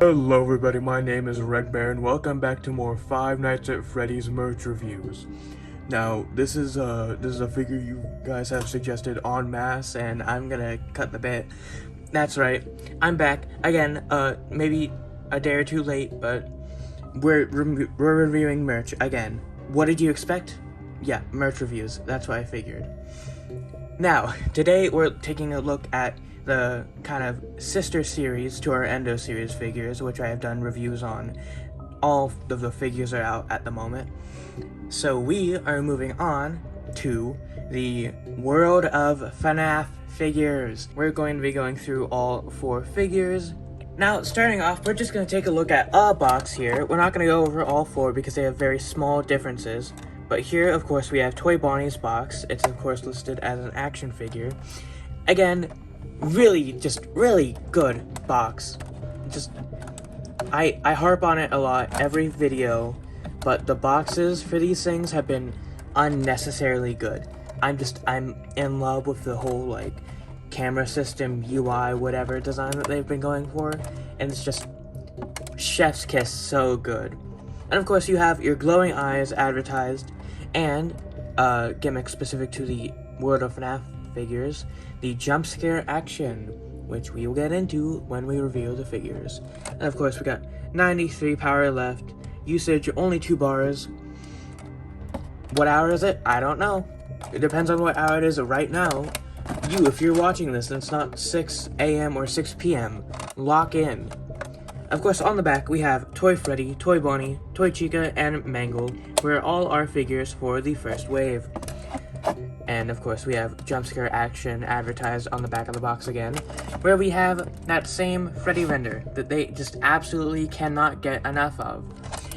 Hello everybody, my name is Red Bear and welcome back to more Five Nights at Freddy's merch reviews. Now, this is a figure you guys have suggested en masse, and I'm gonna cut the bit. That's right, I'm back again, maybe a day or two late, but we're reviewing merch again. What did you expect? Yeah, merch reviews, that's what I figured. Now, today we're taking a look at the kind of sister series to our Endo series figures, which I have done reviews on. All of the figures are out at the moment. So we are moving on to the world of FNaF figures. We're going to be going through all 4 figures. Now, starting off, we're just going to take a look at a box here. We're not going to go over all 4 because they have very small differences. But here, of course, we have Toy Bonnie's box. It's, of course, listed as an action figure. Again, really good box. I harp on it a lot every video, but the boxes for these things have been unnecessarily good. I'm in love with the whole, like, camera system, UI, whatever design that they've been going for, and it's just chef's kiss, so good. And of course, you have your glowing eyes advertised, and gimmick specific to the world of FNaF figures, the jump scare action, which we will get into when we reveal the figures. And of course, we got 93 power left, usage only 2 bars. What hour is it? I don't know. It depends on what hour it is right now. You, if you're watching this and it's not 6 a.m. or 6 p.m., lock in. Of course, on the back, we have Toy Freddy, Toy Bonnie, Toy Chica, and Mangle, where all our figures for the first wave. And of course, we have jump scare action advertised on the back of the box again, where we have that same Freddy render that they just absolutely cannot get enough of.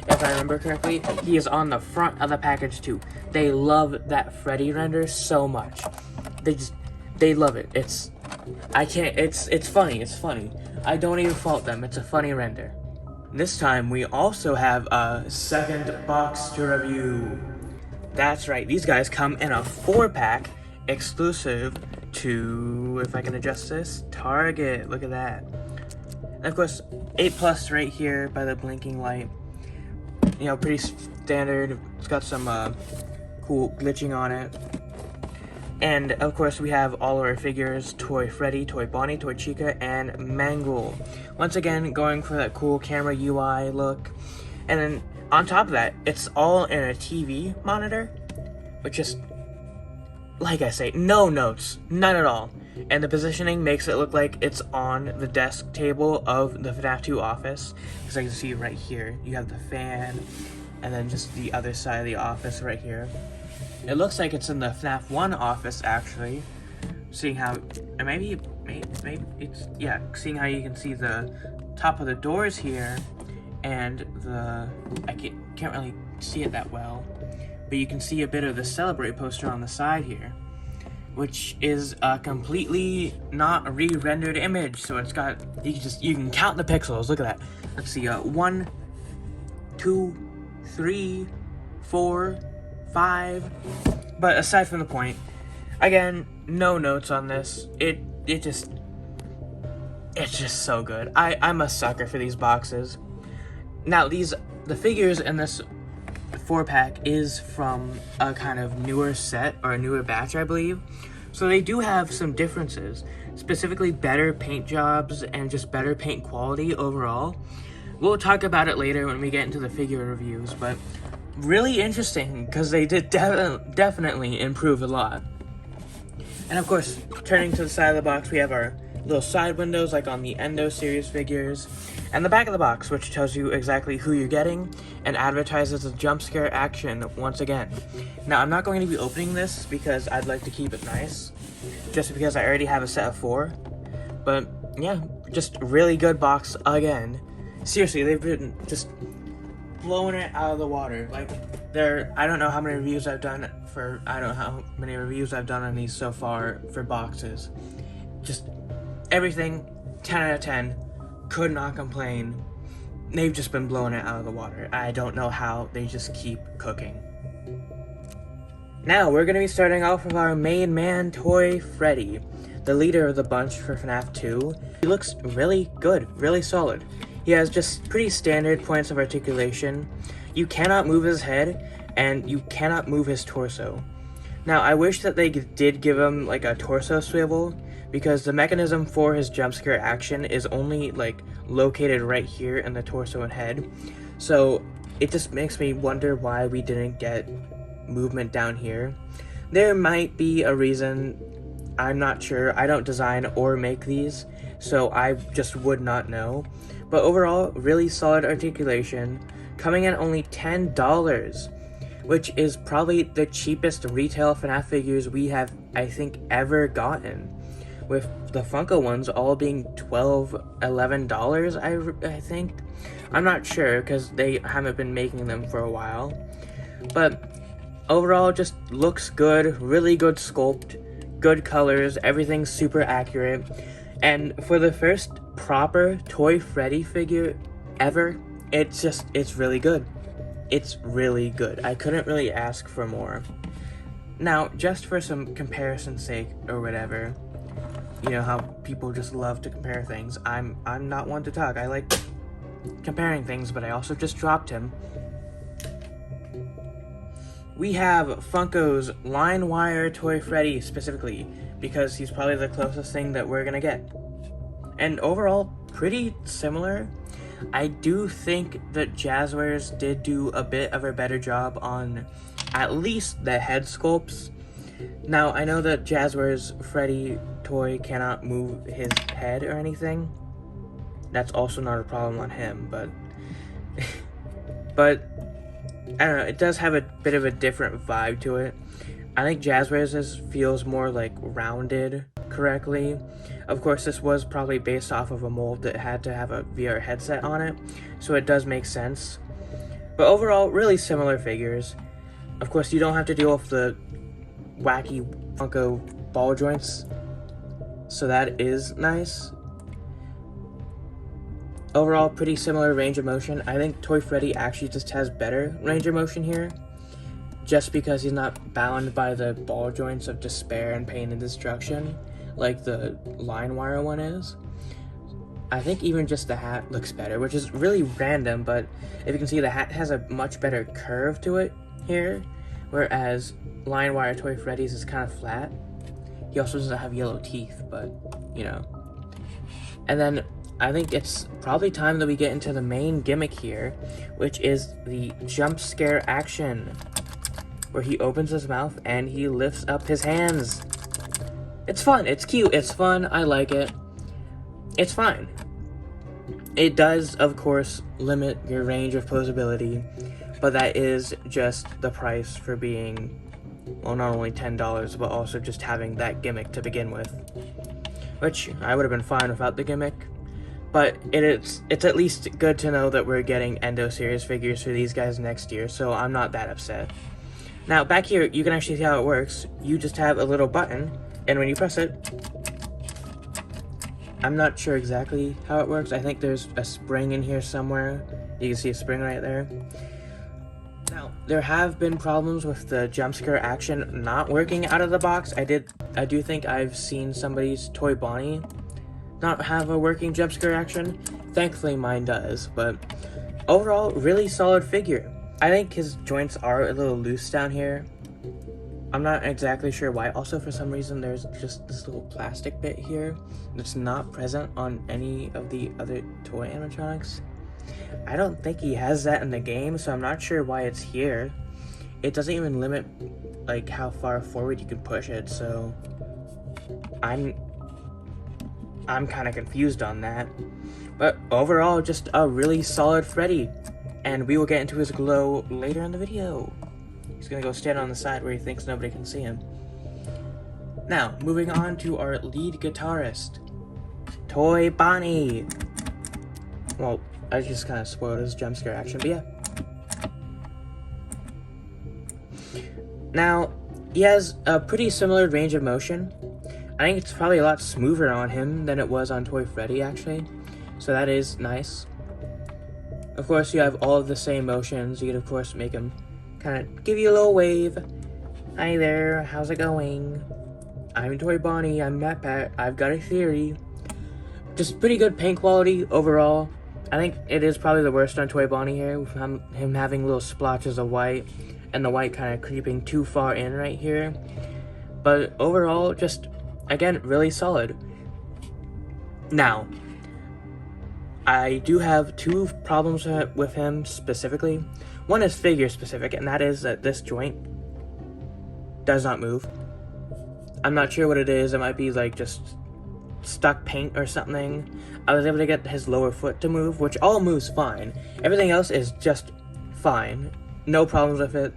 If I remember correctly, he is on the front of the package too. They love that Freddy render so much. They love it. It's funny. I don't even fault them. It's a funny render. This time, we also have a second box to review. That's right, these guys come in a 4-pack exclusive to, if I can adjust this, Target. Look at that. And of course, 8+ right here by the blinking light. You know, pretty standard. It's got some cool glitching on it. And of course, we have all of our figures: Toy Freddy, Toy Bonnie, Toy Chica, and Mangle. Once again, going for that cool camera UI look. And then on top of that, it's all in a TV monitor, which is, like I say, no notes, none at all. And the positioning makes it look like it's on the desk table of the FNaF 2 office. Because I can see right here, you have the fan, and then just the other side of the office right here. It looks like it's in the FNaF 1 office, actually. Seeing how, maybe it's, yeah, seeing how you can see the top of the doors here, and I can't really see it that well, but you can see a bit of the Celebrate poster on the side here, which is a completely not re-rendered image. So it's got, you can count the pixels. Look at that. Let's see, 1, 2, 3, 4, 5. But aside from the point, again, no notes on this. It's just so good. I'm a sucker for these boxes. Now, the figures in this 4-pack is from a kind of newer set, or a newer batch, I believe. So they do have some differences, specifically better paint jobs and just better paint quality overall. We'll talk about it later when we get into the figure reviews, but really interesting because they did definitely improve a lot. And of course, turning to the side of the box, we have our little side windows like on the Endo series figures, and the back of the box, which tells you exactly who you're getting and advertises the jump scare action once again. Now, I'm not going to be opening this because I'd like to keep it nice, just because I already have a set of 4. But yeah, just really good box again. Seriously, they've been just blowing it out of the water. Like, I don't know how many reviews I've done on these so far for boxes. Just everything 10 out of 10, could not complain. They've just been blowing it out of the water. I don't know how they just keep cooking. Now we're going to be starting off with our main man, Toy Freddy, the leader of the bunch for FNaF 2. He looks really good, really solid. He has just pretty standard points of articulation. You cannot move his head, and you cannot move his torso. Now, I wish that they did give him like a torso swivel, because the mechanism for his jump scare action is only like located right here in the torso and head. So it just makes me wonder why we didn't get movement down here. There might be a reason, I'm not sure. I don't design or make these, so I just would not know. But overall, really solid articulation, coming in only $10, which is probably the cheapest retail FNaF figures we have, I think, ever gotten. With the Funko ones all being $12, $11, I think. I'm not sure, because they haven't been making them for a while. But overall, just looks good, really good sculpt, good colors, everything's super accurate. And for the first proper Toy Freddy figure ever, it's really good. It's really good. I couldn't really ask for more. Now, just for some comparison's sake or whatever, you know how people just love to compare things. I'm not one to talk. I like comparing things, but I also just dropped him. We have Funko's Line Wire Toy Freddy specifically, because he's probably the closest thing that we're gonna get. And overall, pretty similar. I do think that Jazzwares did do a bit of a better job on at least the head sculpts. Now, I know that Jazzwares Freddy toy cannot move his head or anything. That's also not a problem on him, but but I don't know, it does have a bit of a different vibe to it. I think Jazzwares feels more like rounded correctly. Of course, this was probably based off of a mold that had to have a VR headset on it, so it does make sense. But overall, really similar figures. Of course, you don't have to deal with the wacky Funko ball joints, so that is nice. Overall, pretty similar range of motion. I think Toy Freddy actually just has better range of motion here, just because he's not bound by the ball joints of despair and pain and destruction like the Line Wire one is. I think even just the hat looks better, which is really random, but if you can see, the hat has a much better curve to it here, whereas Line Wire Toy Freddy's is kind of flat. He also doesn't have yellow teeth, but you know. And then I think it's probably time that we get into the main gimmick here, which is the jump scare action, where he opens his mouth and he lifts up his hands. It's fun, it's cute, it's fun, I like it. It's fine. It does, of course, limit your range of posability, but that is just the price for being, well, not only $10, but also just having that gimmick to begin with. Which, I would have been fine without the gimmick. But it's at least good to know that we're getting Endo Series figures for these guys next year, so I'm not that upset. Now, back here, you can actually see how it works. You just have a little button, and when you press it, I'm not sure exactly how it works. I think there's a spring in here somewhere. You can see a spring right there. Now, there have been problems with the jump scare action not working out of the box. I do think I've seen somebody's Toy Bonnie not have a working jump scare action. Thankfully mine does, but overall, really solid figure. I think his joints are a little loose down here. I'm not exactly sure why. Also, for some reason, there's just this little plastic bit here that's not present on any of the other toy animatronics. I don't think he has that in the game, so I'm not sure why it's here. It doesn't even limit like how far forward you can push it, so I'm kind of confused on that. But overall, just a really solid Freddy, and we will get into his glow later in the video. He's gonna go stand on the side where he thinks nobody can see him. Now, moving on to our lead guitarist, Toy Bonnie. Well, I just kind of spoiled his jump scare action, but yeah. Now, he has a pretty similar range of motion. I think it's probably a lot smoother on him than it was on Toy Freddy, actually. So that is nice. Of course, you have all of the same motions. You could, of course, make him kind of give you a little wave. Hi there, how's it going? I'm Toy Bonnie, I'm Matt Pat, I've got a theory. Just pretty good paint quality overall. I think it is probably the worst on Toy Bonnie here, with him having little splotches of white, and the white kind of creeping too far in right here. But overall, just, again, really solid. Now, I do have two problems with him specifically. One is figure specific, and that is that this joint does not move. I'm not sure what it is. It might be like just stuck paint or something. I was able to get his lower foot to move, which all moves fine. Everything else is just fine. No problems with it.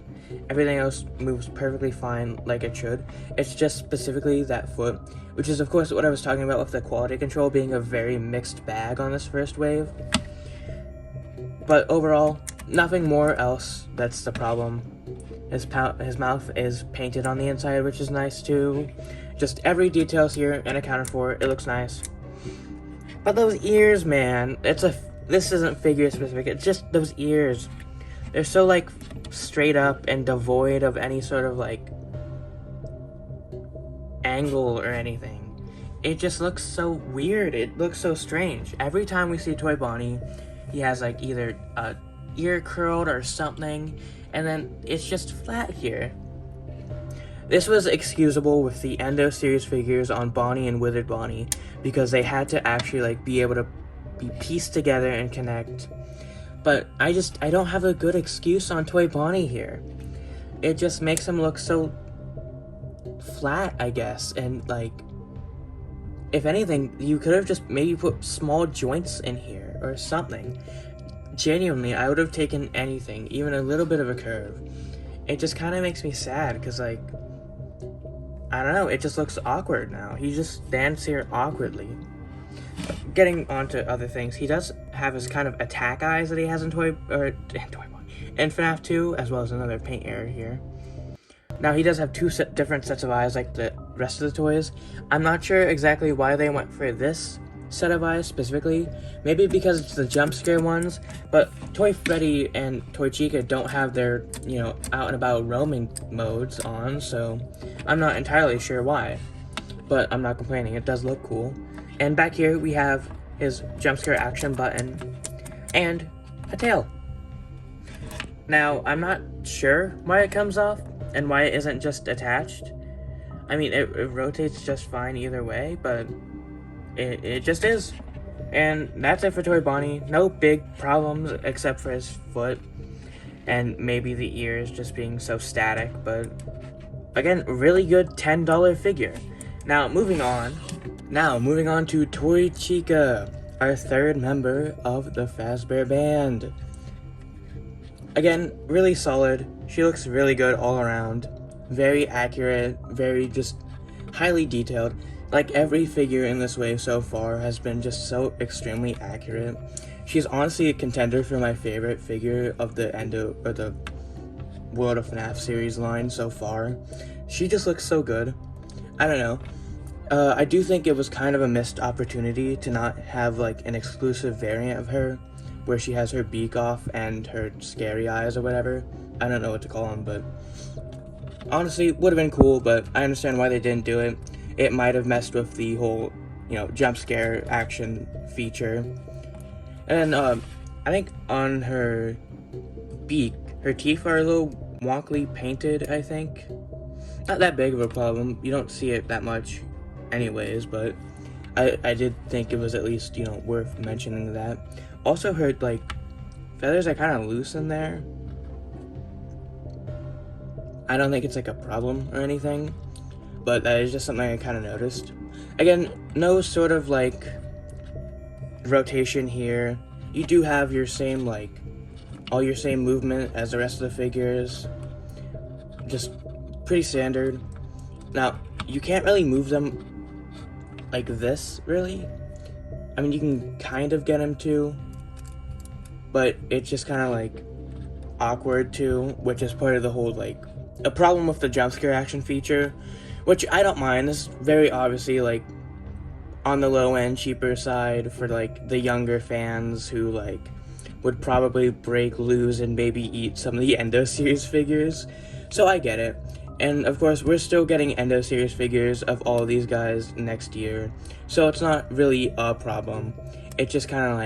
Everything else moves perfectly fine like it should. It's just specifically that foot, which is of course what I was talking about with the quality control being a very mixed bag on this first wave. But overall, nothing more else that's the problem. His mouth is painted on the inside, which is nice too. Just every detail's here and accounted for. It looks nice. But those ears, man, this isn't figure specific. It's just those ears. They're so like straight up and devoid of any sort of like angle or anything. It just looks so weird. It looks so strange. Every time we see Toy Bonnie, he has like either a ear curled or something, and then it's just flat here. This was excusable with the Endo series figures on Bonnie and Withered Bonnie because they had to actually like be able to be pieced together and connect. But I don't have a good excuse on Toy Bonnie here. It just makes him look so flat, I guess, and like, if anything, you could have just maybe put small joints in here or something. Genuinely, I would have taken anything, even a little bit of a curve. It just kind of makes me sad because, like, I don't know, it just looks awkward now. He just stands here awkwardly. Getting on to other things, he does have his kind of attack eyes that he has in FNaF 2, as well as another paint error here. Now, he does have two different sets of eyes like the rest of the toys. I'm not sure exactly why they went for this set of eyes specifically. Maybe because it's the jump scare ones, but Toy Freddy and Toy Chica don't have their, out and about roaming modes on, so I'm not entirely sure why. But I'm not complaining, it does look cool. And back here we have his jump scare action button and a tail. Now, I'm not sure why it comes off and why it isn't just attached. I mean, it rotates just fine either way, but it just is. And that's it for Toy Bonnie. No big problems except for his foot and maybe the ears just being so static, but again, really good $10 figure. Now, moving on to Toy Chica, our third member of the Fazbear Band. Again, really solid. She looks really good all around. Very accurate, very just highly detailed. Like every figure in this wave so far has been just so extremely accurate. She's honestly a contender for my favorite figure of the the World of FNaF series line so far. She just looks so good. I don't know. I do think it was kind of a missed opportunity to not have like an exclusive variant of her where she has her beak off and her scary eyes or whatever. I don't know what to call them, but honestly, would have been cool, but I understand why they didn't do it. It might have messed with the whole, jump scare action feature. And I think on her beak, her teeth are a little wonkily painted, I think. Not that big of a problem. You don't see it that much anyways, but I did think it was at least, worth mentioning that. Also, her, feathers are kind of loose in there. I don't think it's, a problem or anything, but that is just something I kind of noticed. Again, no sort of, rotation here. You do have your same, all your same movement as the rest of the figures. Just pretty standard. Now, you can't really move them like this, really. I mean, you can kind of get him to, but it's just kind of, awkward, too, which is part of the whole, a problem with the jump scare action feature, which I don't mind. This is very obviously, on the low-end, cheaper side for, the younger fans who, would probably break, lose, and maybe eat some of the Endo series figures. So I get it. And, of course, we're still getting Endo series figures of all of these guys next year. So it's not really a problem. It's just kind of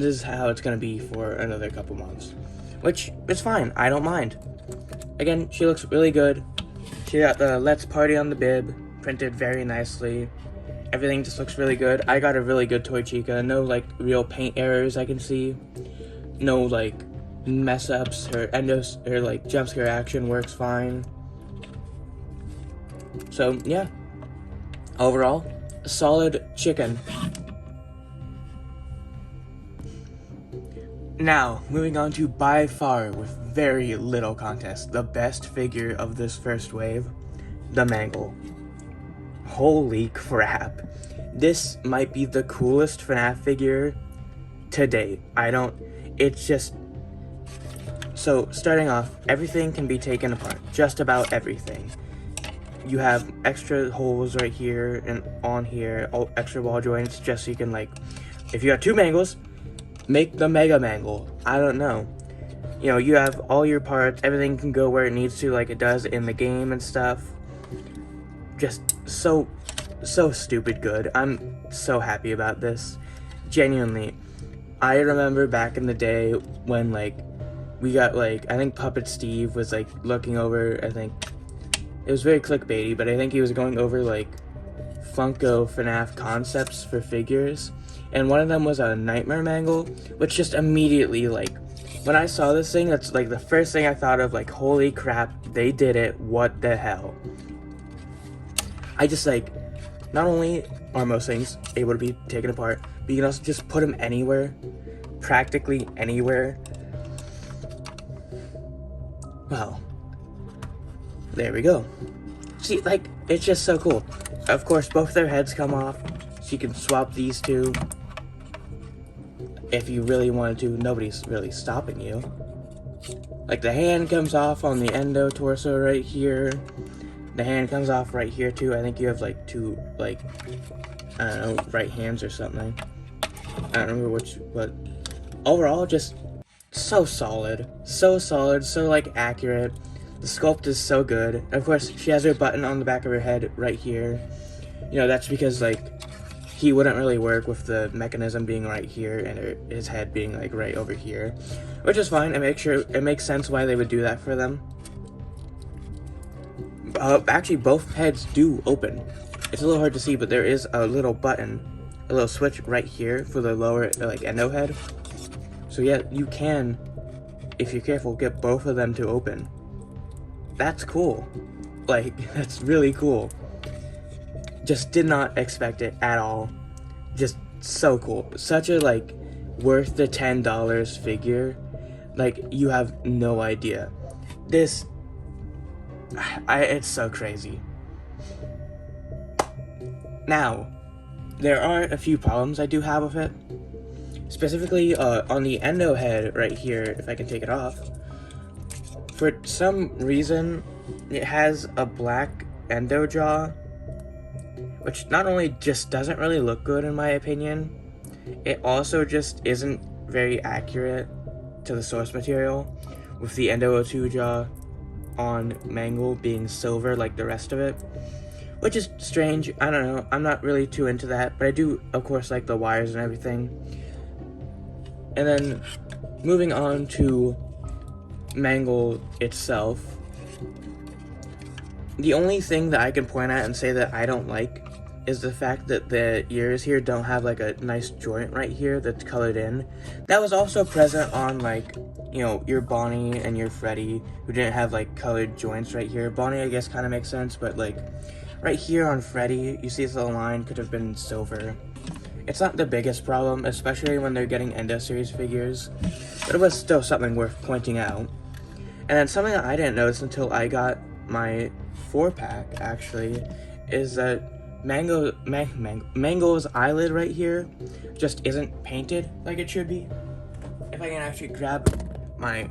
this is how it's gonna be for another couple months, which is fine. I don't mind. Again, she looks really good. She got the Let's Party on the bib, printed very nicely. Everything just looks really good. I got a really good toy Chica. No like real paint errors I can see. No like mess ups. Her like jump scare action works fine. So yeah, overall, a solid chicken. Now, moving on to by far, with very little contest, the best figure of this first wave, the Mangle. Holy crap. This might be the coolest FNaF figure to date. It's just... So, starting off, everything can be taken apart. Just about everything. You have extra holes right here and on here, extra wall joints, just so you can, like... If you have two Mangles, make the Mega Mangle. I don't know. You know, you have all your parts, everything can go where it needs to, like it does in the game and stuff. Just so stupid good. I'm so happy about this. Genuinely. I remember back in the day when, like, we got, like, I think Puppet Steve was, like, looking over, I think, it was very clickbaity, but I think he was going over, like, Funko FNaF concepts for figures. And one of them was a Nightmare Mangle, which just immediately, like, when I saw this thing, that's, like, the first thing I thought of, like, holy crap, they did it, what the hell. I just, like, not only are most things able to be taken apart, but you can also just put them anywhere, practically anywhere. Well, there we go. See, like, it's just so cool. Of course, both their heads come off, so you can swap these two. If you really wanted to, nobody's really stopping you. Like, the hand comes off on the endo torso right here. The hand comes off right here too. I think you have like two, like, I don't know, right hands or something. I don't remember which, but overall, just so solid. So solid, so like accurate. The sculpt is so good. And of course, she has her button on the back of her head right here. You know, that's because, like, he wouldn't really work with the mechanism being right here and his head being like right over here, which is fine. It makes sense why they would do that for them. Actually, both heads do open. It's a little hard to see, but there is a little button, a little switch right here for the lower, like, endo head. So yeah, you can, if you're careful, get both of them to open. That's cool. Like, that's really cool. Just did not expect it at all. Just so cool. Such a, like, worth the $10 figure. Like, you have no idea. This, it's so crazy. Now, there are a few problems I do have with it. Specifically, on the endo head right here, if I can take it off. For some reason, it has a black endo jaw, which not only just doesn't really look good in my opinion, it also just isn't very accurate to the source material, with the Endo 02 jaw on Mangle being silver like the rest of it, which is strange. I don't know, I'm not really too into that, but I do of course like the wires and everything. And then moving on to Mangle itself, the only thing that I can point at and say that I don't like is the fact that the ears here don't have like a nice joint right here that's colored in. That was also present on, like, you know, your Bonnie and your Freddy, who didn't have like colored joints right here. Bonnie, I guess, kind of makes sense, but like right here on Freddy, you see this little line could have been silver. It's not the biggest problem, especially when they're getting Endo series figures, but it was still something worth pointing out. And then something that I didn't notice until I got my 4-pack, actually, is that Mangle's eyelid right here just isn't painted like it should be. If I can actually grab my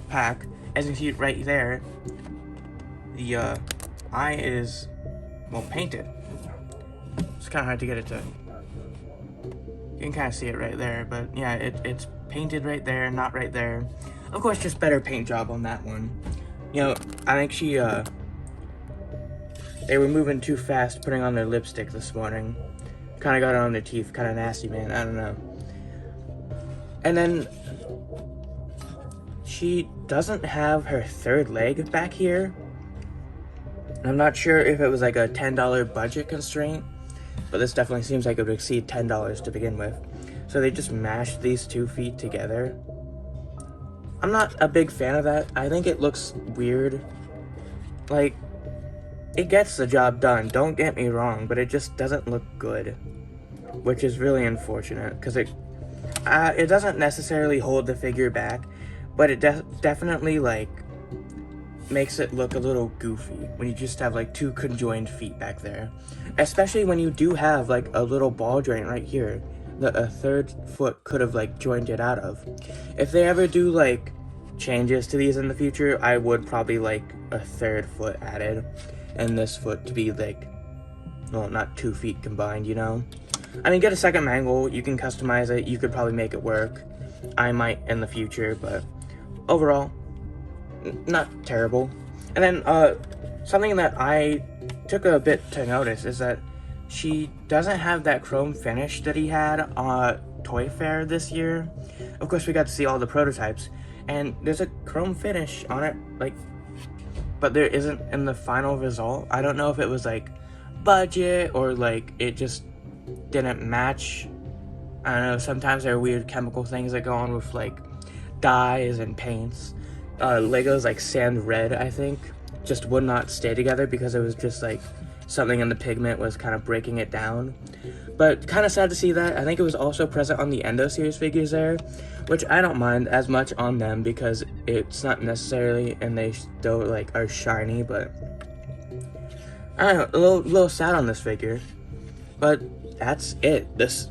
pack, as you can see right there, the eye is, well, painted. It's kind of hard to get it to, you can kind of see it right there, but yeah, it's painted right there, not right there. Of course, just better paint job on that one. You know, I think they were moving too fast putting on their lipstick this morning. Kind of got it on their teeth, kind of nasty, man, I don't know. And then she doesn't have her third leg back here. I'm not sure if it was like a $10 budget constraint, but this definitely seems like it would exceed $10 to begin with. So they just mashed these 2 feet together. I'm not a big fan of that. I think it looks weird. Like, it gets the job done, don't get me wrong, but it just doesn't look good, which is really unfortunate, because it doesn't necessarily hold the figure back, but it definitely, like, makes it look a little goofy when you just have, like, 2 conjoined feet back there. Especially when you do have, like, a little ball joint right here that a third foot could have, like, joined it out of. If they ever do, like, changes to these in the future, I would probably like a third foot added, and this foot to be, like, well, not 2 feet combined, you know? I mean, get a second mangle, you can customize it, you could probably make it work. I might in the future, but overall, not terrible. And then, something that I took a bit to notice is that she doesn't have that chrome finish that he had on Toy Fair this year. Of course, we got to see all the prototypes, and there's a chrome finish on it, like, but there isn't in the final result. I don't know if it was, like, budget, or, like, it just didn't match. I don't know, sometimes there are weird chemical things that go on with, like, dyes and paints. Lego's, like, sand red, I think, just would not stay together because it was just, like, something in the pigment was kind of breaking it down. But kind of sad to see that. I think it was also present on the Endo series figures there, which I don't mind as much on them because it's not necessarily, and they still, like, are shiny, but I don't know, a little sad on this figure. But that's it. This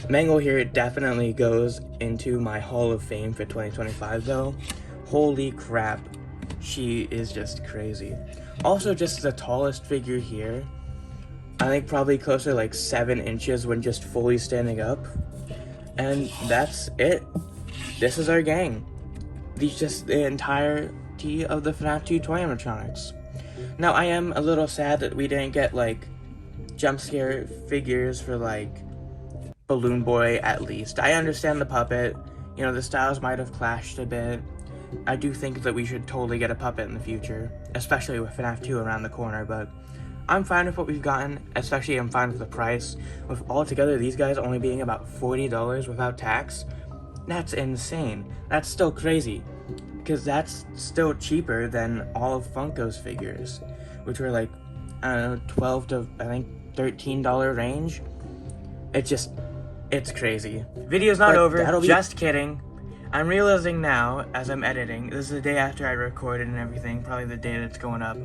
Mangle here definitely goes into my Hall of Fame for 2025 though. Holy crap, she is just crazy. Also, just the tallest figure here. I think probably closer to like 7 inches when just fully standing up. And that's it. This is our gang. These just the entirety of the FNaF 2 toy animatronics. Now, I am a little sad that we didn't get, like, jump scare figures for, like, Balloon Boy at least. I understand the puppet. You know, the styles might have clashed a bit. I do think that we should totally get a puppet in the future, especially with FNaF 2 around the corner, but I'm fine with what we've gotten, especially I'm fine with the price. With altogether these guys only being about $40 without tax, that's insane. That's still crazy, because that's still cheaper than all of Funko's figures, which were like, I don't know, $12 to, I think, $13 range. It's crazy. Video's not over, just kidding. I'm realizing now, as I'm editing, this is the day after I recorded and everything, probably the day that's going up,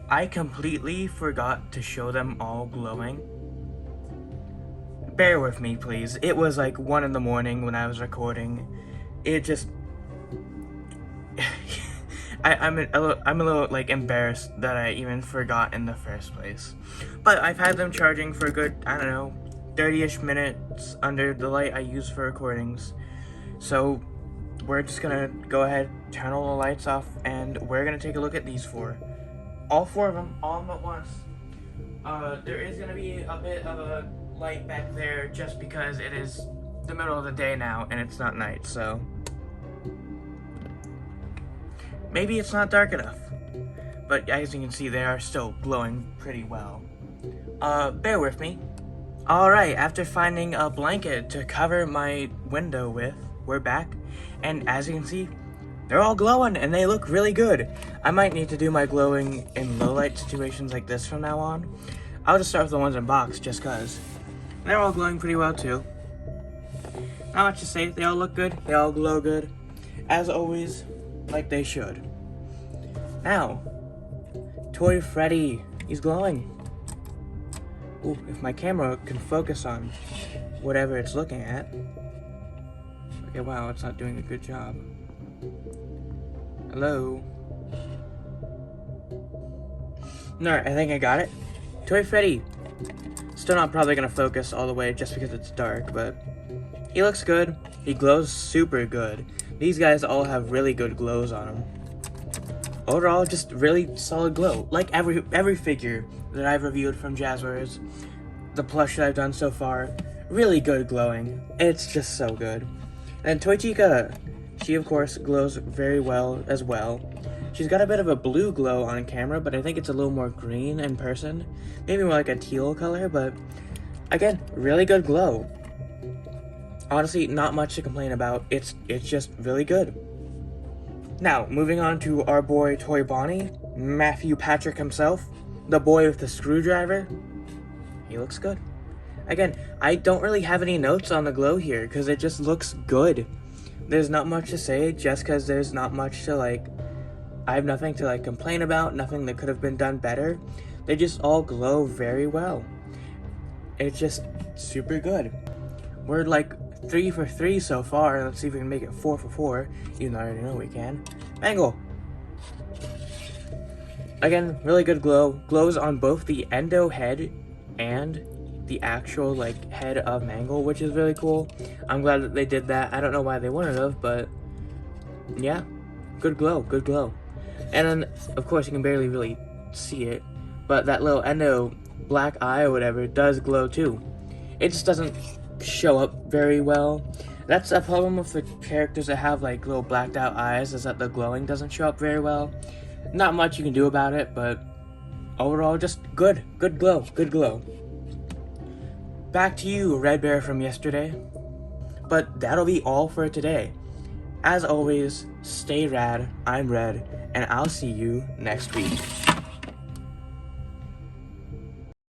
I completely forgot to show them all glowing. Bear with me, please. It was like 1 in the morning when I was recording. It just... I'm a little, like, embarrassed that I even forgot in the first place. But I've had them charging for a good, I don't know, 30-ish minutes under the light I use for recordings. So we're just gonna go ahead, turn all the lights off, and we're gonna take a look at these 4. All 4 of them, all of them at once. There is gonna be a bit of a light back there just because it is the middle of the day now and it's not night, so maybe it's not dark enough. But as you can see, they are still glowing pretty well. Bear with me. Alright, after finding a blanket to cover my window with, we're back, and as you can see, they're all glowing and they look really good. I might need to do my glowing in low light situations like this from now on. I'll just start with the ones in box just cause. They're all glowing pretty well too. Not much to say, they all look good, they all glow good. As always, like they should. Now, Toy Freddy, he's glowing. Ooh, if my camera can focus on whatever it's looking at. Okay, wow, it's not doing a good job. Hello? Alright, I think I got it. Toy Freddy. Still not probably gonna focus all the way just because it's dark, but he looks good. He glows super good. These guys all have really good glows on them. Overall, just really solid glow. Like every figure that I've reviewed from Jazzwares, the plush that I've done so far, really good glowing. It's just so good. And Toy Chica, she of course glows very well as well. She's got a bit of a blue glow on camera, but I think it's a little more green in person. Maybe more like a teal color, but again, really good glow. Honestly, not much to complain about. It's just really good. Now, moving on to our boy Toy Bonnie, Matthew Patrick himself, the boy with the screwdriver. He looks good. Again, I don't really have any notes on the glow here because it just looks good. There's not much to say just because there's not much to like, I have nothing to like complain about, nothing that could have been done better. They just all glow very well. It's just super good. We're like 3 for 3 so far. Let's see if we can make it 4 for 4, even though I already know we can. Mangle. Again, really good glow. Glows on both the endo head and the actual like head of Mangle, which is really cool. I'm glad that they did that. I don't know why they wouldn't have, but yeah, good glow, good glow. And then of course you can barely really see it, but that little endo black eye or whatever does glow too. It just doesn't show up very well. That's a problem with the characters that have like little blacked out eyes, is that the glowing doesn't show up very well. Not much you can do about it, but overall just good glow, good glow. Back to you, Red Bear from yesterday. But that'll be all for today. As always, stay rad, I'm Red, and I'll see you next week.